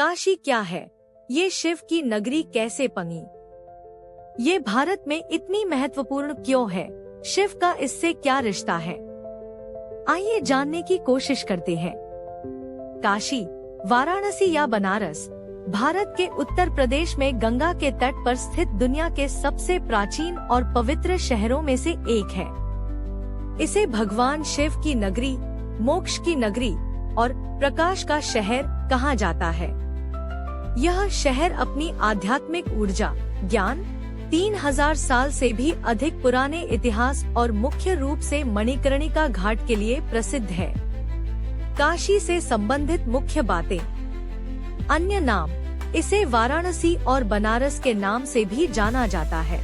काशी क्या है? ये शिव की नगरी कैसे पंगी? ये भारत में इतनी महत्वपूर्ण क्यों है? शिव का इससे क्या रिश्ता है? आइए जानने की कोशिश करते हैं। काशी, वाराणसी या बनारस भारत के उत्तर प्रदेश में गंगा के तट पर स्थित दुनिया के सबसे प्राचीन और पवित्र शहरों में से एक है। इसे भगवान शिव की नगरी, मोक्ष की नगरी और प्रकाश का शहर कहा जाता है। यह शहर अपनी आध्यात्मिक ऊर्जा, ज्ञान, 3000 साल से भी अधिक पुराने इतिहास और मुख्य रूप से मणिकर्णिका घाट के लिए प्रसिद्ध है। काशी से संबंधित मुख्य बातें। अन्य नाम, इसे वाराणसी और बनारस के नाम से भी जाना जाता है।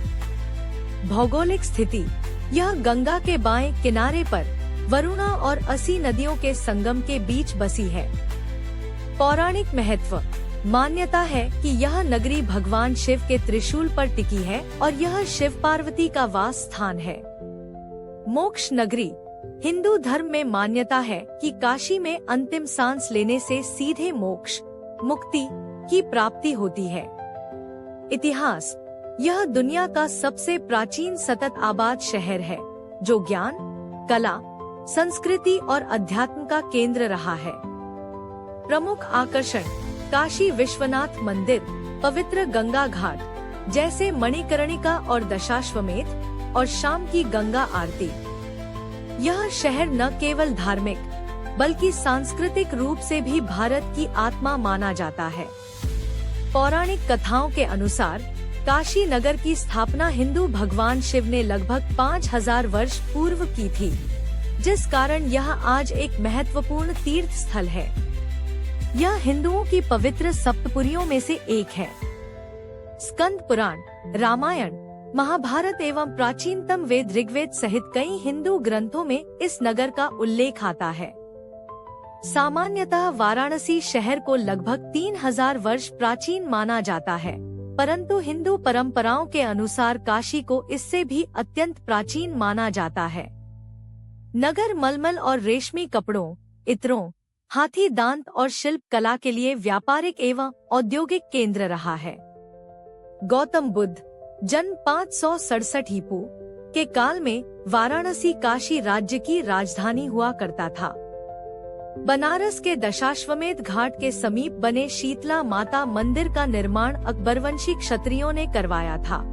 भौगोलिक स्थिति, यह गंगा के बाएं किनारे पर वरुणा और असी नदियों के संगम के बीच बसी है। पौराणिक महत्व, मान्यता है कि यह नगरी भगवान शिव के त्रिशूल पर टिकी है और यह शिव पार्वती का वास स्थान है। मोक्ष नगरी, हिंदू धर्म में मान्यता है कि काशी में अंतिम सांस लेने से सीधे मोक्ष, मुक्ति की प्राप्ति होती है। इतिहास, यह दुनिया का सबसे प्राचीन सतत आबाद शहर है, जो ज्ञान, कला, संस्कृति और अध्यात्म का केंद्र रहा है। प्रमुख आकर्षण, काशी विश्वनाथ मंदिर, पवित्र गंगा घाट जैसे मणिकर्णिका और दशाश्वमेध और शाम की गंगा आरती। यह शहर न केवल धार्मिक बल्कि सांस्कृतिक रूप से भी भारत की आत्मा माना जाता है। पौराणिक कथाओं के अनुसार काशी नगर की स्थापना हिंदू भगवान शिव ने लगभग 5000 वर्ष पूर्व की थी, जिस कारण यह आज एक महत्वपूर्ण तीर्थ स्थल है। यह हिंदुओं की पवित्र सप्तपुरियों में से एक है। स्कंद पुराण, रामायण, महाभारत एवं प्राचीनतम वेद ऋग्वेद सहित कई हिंदू ग्रंथों में इस नगर का उल्लेख आता है। सामान्यतः वाराणसी शहर को लगभग 3000 वर्ष प्राचीन माना जाता है, परंतु हिंदू परंपराओं के अनुसार काशी को इससे भी अत्यंत प्राचीन माना जाता है। नगर मलमल और रेशमी कपड़ों, इत्रों, हाथी दांत और शिल्प कला के लिए व्यापारिक एवं औद्योगिक केंद्र रहा है। गौतम बुद्ध जन्म 567 ईपू के काल में वाराणसी काशी राज्य की राजधानी हुआ करता था। बनारस के दशाश्वमेध घाट के समीप बने शीतला माता मंदिर का निर्माण अकबरवंशी क्षत्रियों ने करवाया था।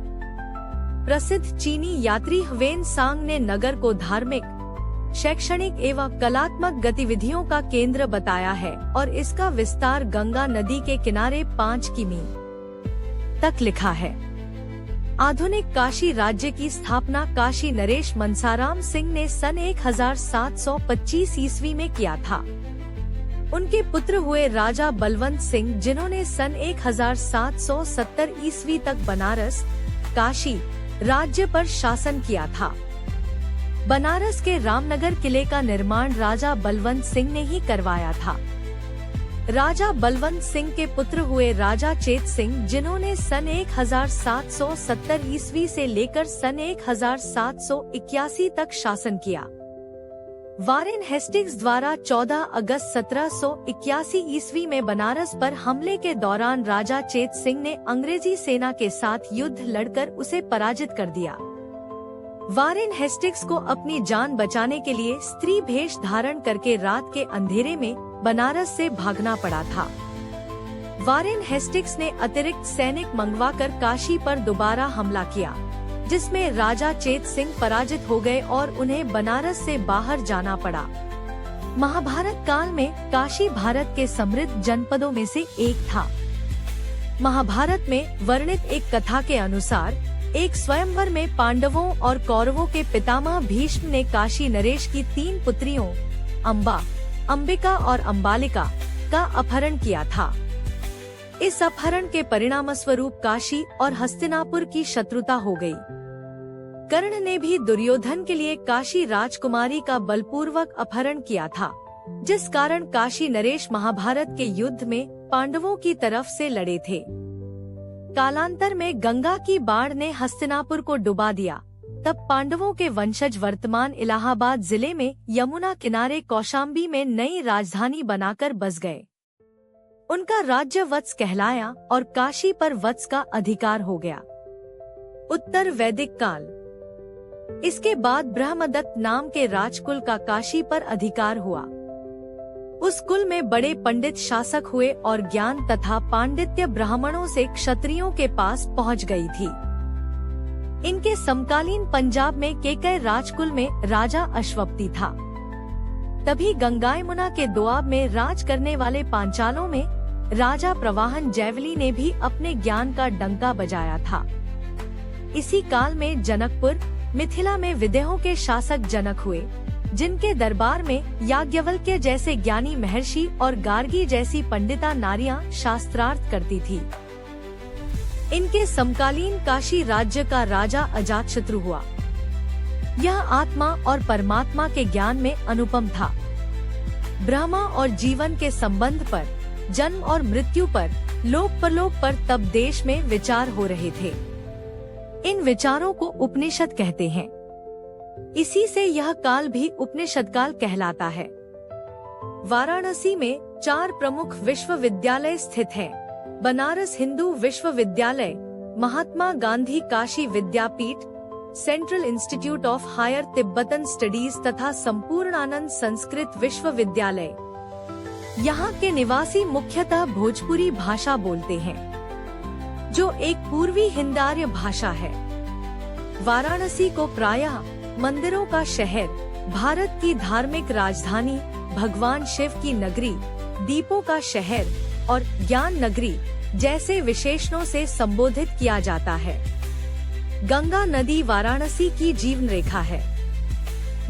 प्रसिद्ध चीनी यात्री ह्वेन सांग ने नगर को धार्मिक, शैक्षणिक एवं कलात्मक गतिविधियों का केंद्र बताया है और इसका विस्तार गंगा नदी के किनारे 5 किमी तक लिखा है। आधुनिक काशी राज्य की स्थापना काशी नरेश मनसाराम सिंह ने सन 1725 ईस्वी में किया था। उनके पुत्र हुए राजा बलवंत सिंह, जिन्होंने सन 1770 ईस्वी तक बनारस, काशी राज्य पर शासन किया था। बनारस के रामनगर किले का निर्माण राजा बलवंत सिंह ने ही करवाया था। राजा बलवंत सिंह के पुत्र हुए राजा चेत सिंह, जिन्होंने सन 1770 ईस्वी से लेकर सन 1781 तक शासन किया। वारेन हेस्टिंग्स द्वारा 14 अगस्त 1781 ईस्वी में बनारस पर हमले के दौरान राजा चेत सिंह ने अंग्रेजी सेना के साथ युद्ध लड़कर उसे पराजित कर दिया। वारेन हेस्टिंग्स को अपनी जान बचाने के लिए स्त्री भेष धारण करके रात के अंधेरे में बनारस से भागना पड़ा था। वारेन हेस्टिंग्स ने अतिरिक्त सैनिक मंगवाकर काशी पर दोबारा हमला किया, जिसमें राजा चेत सिंह पराजित हो गए और उन्हें बनारस से बाहर जाना पड़ा। महाभारत काल में काशी भारत के समृद्ध जनपदों में से एक था। महाभारत में वर्णित एक कथा के अनुसार एक स्वयंवर में पांडवों और कौरवों के पितामह भीष्म ने काशी नरेश की 3 पुत्रियों अंबा, अंबिका और अंबालिका का अपहरण किया था। इस अपहरण के परिणामस्वरूप काशी और हस्तिनापुर की शत्रुता हो गई। कर्ण ने भी दुर्योधन के लिए काशी राजकुमारी का बलपूर्वक अपहरण किया था, जिस कारण काशी नरेश महाभारत के युद्ध में पांडवों की तरफ से लड़े थे। कालांतर में गंगा की बाढ़ ने हस्तिनापुर को डुबा दिया। तब पांडवों के वंशज वर्तमान इलाहाबाद जिले में यमुना किनारे कौशाम्बी में नई राजधानी बनाकर बस गए। उनका राज्य वत्स कहलाया और काशी पर वत्स का अधिकार हो गया। उत्तर वैदिक काल। इसके बाद ब्रह्मदत्त नाम के राजकुल का काशी पर अधिकार हुआ। उस कुल में बड़े पंडित शासक हुए और ज्ञान तथा पांडित्य ब्राह्मणों से क्षत्रियों के पास पहुंच गई थी। इनके समकालीन पंजाब में केकय राजकुल में राजा अश्वपति था। तभी गंगायमुना के दोआब में राज करने वाले पांचालों में राजा प्रवाहन जैवली ने भी अपने ज्ञान का डंका बजाया था। इसी काल में जनकपुर मिथिला में विदेहों के शासक जनक हुए, जिनके दरबार में याज्ञवल्क्य जैसे ज्ञानी महर्षि और गार्गी जैसी पंडिता नारियां शास्त्रार्थ करती थी। इनके समकालीन काशी राज्य का राजा अजातशत्रु हुआ। यह आत्मा और परमात्मा के ज्ञान में अनुपम था। ब्रह्मा और जीवन के संबंध पर, जन्म और मृत्यु पर, लोक परलोक पर तब देश में विचार हो रहे थे। इन विचारों को उपनिषद कहते हैं। इसी से यह काल भी उपनिषद काल कहलाता है। वाराणसी में 4 प्रमुख विश्वविद्यालय स्थित हैं। Banaras Hindu Vishwavidyalaya, Mahatma Gandhi Kashi Vidyapith, central institute of higher Tibetan studies तथा संपूर्णानंद संस्कृत विश्वविद्यालय। यहाँ के निवासी मुख्यतः भोजपुरी भाषा बोलते हैं, जो एक पूर्वी हिंदार्य भाषा है। वाराणसी को प्रायः मंदिरों का शहर, भारत की धार्मिक राजधानी, भगवान शिव की नगरी, दीपों का शहर और ज्ञान नगरी जैसे विशेषणों से संबोधित किया जाता है। गंगा नदी वाराणसी की जीवन रेखा है।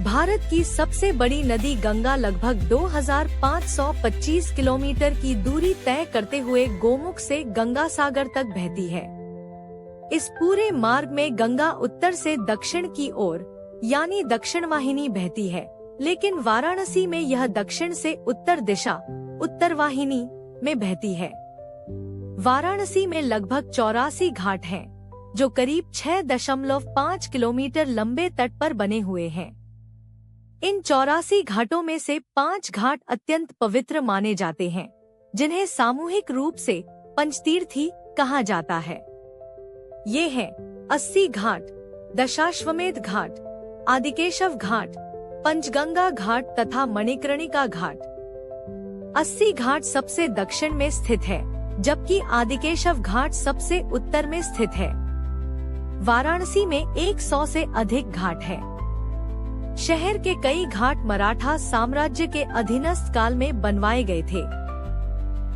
भारत की सबसे बड़ी नदी गंगा लगभग 2525 किलोमीटर की दूरी तय करते हुए गोमुख से गंगा सागर तक बहती है। इस पूरे मार्ग में गंगा उत्तर से दक्षिण की ओर यानी दक्षिण वाहिनी बहती है, लेकिन वाराणसी में यह दक्षिण से उत्तर दिशा उत्तर वाहिनी में बहती है। वाराणसी में लगभग 84 घाट हैं, जो करीब 6.5 किलोमीटर लंबे तट पर बने हुए हैं। इन 84 घाटों में से 5 घाट अत्यंत पवित्र माने जाते हैं, जिन्हें सामूहिक रूप से पंचतीर्थी कहा जाता है। ये हैं 80 घाट, दशाश्वमेध घाट, आदिकेशव घाट, पंचगंगा घाट तथा मणिकर्णिका घाट। 80 घाट सबसे दक्षिण में स्थित है, जबकि आदिकेशव घाट सबसे उत्तर में स्थित है। वाराणसी में 100 से अधिक घाट हैं। शहर के कई घाट मराठा साम्राज्य के अधीनस्थ काल में बनवाए गए थे।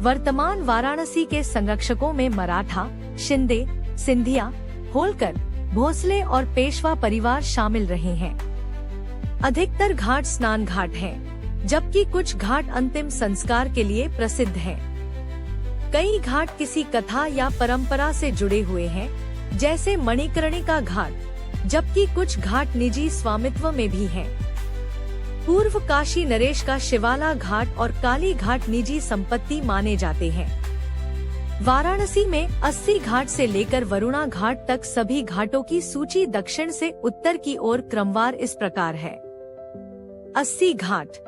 वर्तमान वाराणसी के संरक्षकों में मराठा, शिंदे, सिंधिया, होलकर, भोसले और पेशवा परिवार शामिल रहे हैं। अधिकतर घाट स्नान घाट हैं, जबकि कुछ घाट अंतिम संस्कार के लिए प्रसिद्ध हैं। कई घाट किसी कथा या परंपरा से जुड़े हुए हैं, जैसे मणिकर्णिका घाट, जबकि कुछ घाट निजी स्वामित्व में भी हैं। पूर्व काशी नरेश का शिवाला घाट और काली घाट निजी संपत्ति माने जाते हैं। वाराणसी में 80 घाट से लेकर वरुणा घाट तक सभी घाटों की सूची दक्षिण से उत्तर की ओर क्रमवार इस प्रकार है। 80 घाट: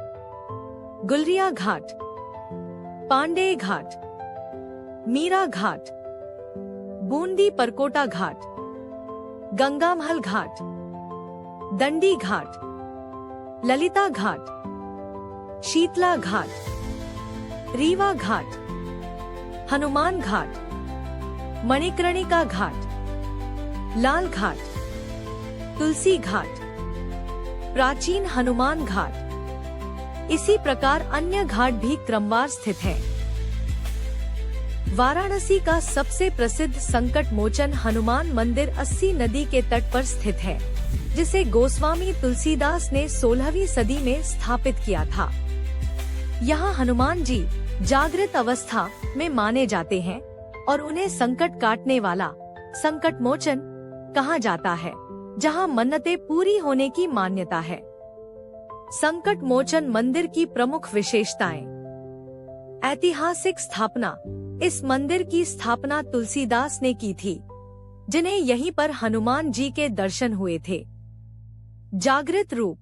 गुलरिया घाट, पांडेय घाट, मीरा घाट, बूंदी परकोटा घाट, गंगामहल घाट, दंडी घाट, ललिता घाट, शीतला घाट, रीवा घाट, हनुमान घाट, मणिकर्णिका घाट, लाल घाट, तुलसी घाट, प्राचीन हनुमान घाट। इसी प्रकार अन्य घाट भी क्रमवार स्थित हैं। वाराणसी का सबसे प्रसिद्ध संकट मोचन हनुमान मंदिर 80 नदी के तट पर स्थित है, जिसे गोस्वामी तुलसीदास ने 16वीं सदी में स्थापित किया था। यहाँ हनुमान जी जागृत अवस्था में माने जाते हैं और उन्हें संकट काटने वाला संकट मोचन कहा जाता है, जहाँ मन्नतें पूरी होने की मान्यता है। संकट मोचन मंदिर की प्रमुख विशेषताएं: ऐतिहासिक स्थापना। इस मंदिर की स्थापना तुलसीदास ने की थी, जिन्हें यहीं पर हनुमान जी के दर्शन हुए थे। जागृत रूप।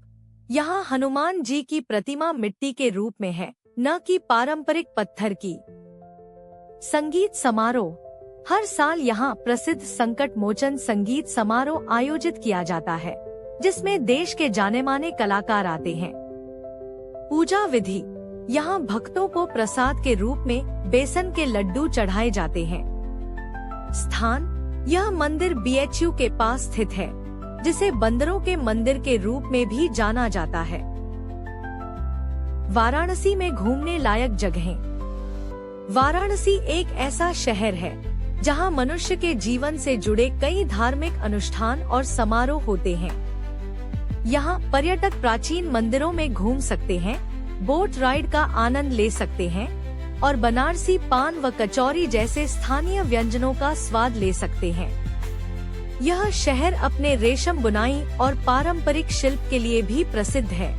यहाँ हनुमान जी की प्रतिमा मिट्टी के रूप में है, न कि पारंपरिक पत्थर की। संगीत समारोह। हर साल यहाँ प्रसिद्ध संकट मोचन संगीत समारोह आयोजित किया जाता है, जिसमें देश के जाने माने कलाकार आते हैं। पूजा विधि। यहाँ भक्तों को प्रसाद के रूप में बेसन के लड्डू चढ़ाए जाते हैं। स्थान। यह मंदिर BHU के पास स्थित है, जिसे बंदरों के मंदिर के रूप में भी जाना जाता है। वाराणसी में घूमने लायक जगहें। वाराणसी एक ऐसा शहर है जहां मनुष्य के जीवन से जुड़े कई धार्मिक अनुष्ठान और समारोह होते हैं। यहां पर्यटक प्राचीन मंदिरों में घूम सकते हैं, बोट राइड का आनंद ले सकते हैं और बनारसी पान व कचौरी जैसे स्थानीय व्यंजनों का स्वाद ले सकते हैं। यह शहर अपने रेशम बुनाई और पारंपरिक शिल्प के लिए भी प्रसिद्ध है,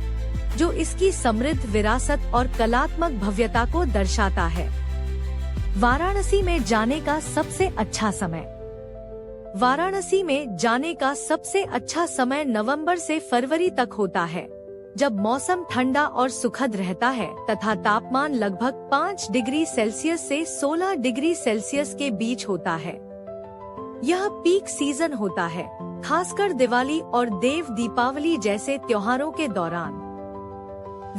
जो इसकी समृद्ध विरासत और कलात्मक भव्यता को दर्शाता है। वाराणसी में जाने का सबसे अच्छा समय। वाराणसी में जाने का सबसे अच्छा समय नवंबर से फरवरी तक होता है, जब मौसम ठंडा और सुखद रहता है तथा तापमान लगभग 5 डिग्री सेल्सियस से 16 डिग्री सेल्सियस के बीच होता है। यह पीक सीजन होता है, खासकर दिवाली और देव दीपावली जैसे त्योहारों के दौरान।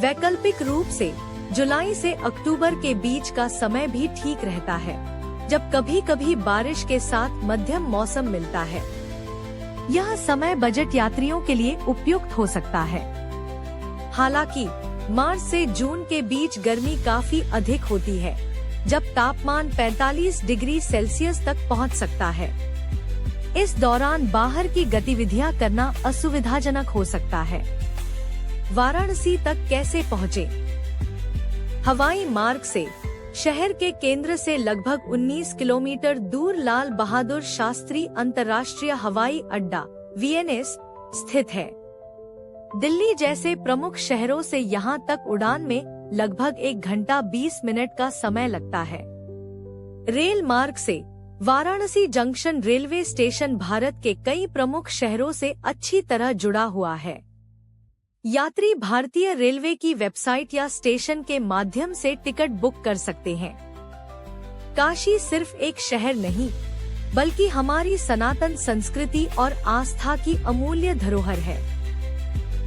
वैकल्पिक रूप से जुलाई से अक्टूबर के बीच का समय भी ठीक रहता है, जब कभी कभी बारिश के साथ मध्यम मौसम मिलता है। यह समय बजट यात्रियों के लिए उपयुक्त हो सकता है। हालांकि मार्च से जून के बीच गर्मी काफी अधिक होती है, जब तापमान 45 डिग्री सेल्सियस तक पहुंच सकता है। इस दौरान बाहर की गतिविधियां करना असुविधाजनक हो सकता है। वाराणसी तक कैसे पहुँचे? हवाई मार्ग से। शहर के केंद्र से लगभग 19 किलोमीटर दूर लाल बहादुर शास्त्री अंतर्राष्ट्रीय हवाई अड्डा VNS स्थित है। दिल्ली जैसे प्रमुख शहरों से यहां तक उड़ान में लगभग 1 घंटा 20 मिनट का समय लगता है। रेल मार्ग से Varanasi junction railway station Bharat के कई प्रमुख शहरों से अच्छी तरह जुड़ा हुआ है। यात्री भारतीय रेलवे की वेबसाइट या स्टेशन के माध्यम से टिकट बुक कर सकते हैं। काशी सिर्फ एक शहर नहीं, बल्कि हमारी सनातन संस्कृति और आस्था की अमूल्य धरोहर है।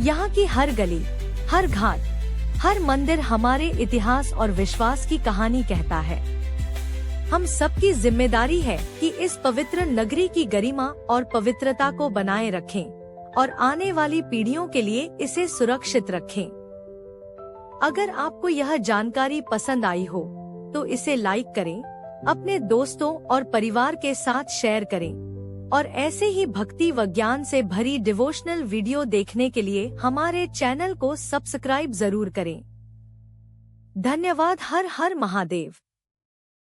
यहाँ की हर गली, हर घाट, हर मंदिर हमारे इतिहास और विश्वास की कहानी कहता है। हम सबकी जिम्मेदारी है कि इस पवित्र नगरी की गरिमा और पवित्रता को बनाए रखें और आने वाली पीढ़ियों के लिए इसे सुरक्षित रखें। अगर आपको यह जानकारी पसंद आई हो, तो इसे लाइक करें, अपने दोस्तों और परिवार के साथ शेयर करें और ऐसे ही भक्ति व ज्ञान से भरी डिवोशनल वीडियो देखने के लिए हमारे चैनल को सब्सक्राइब जरूर करें। धन्यवाद। हर हर महादेव।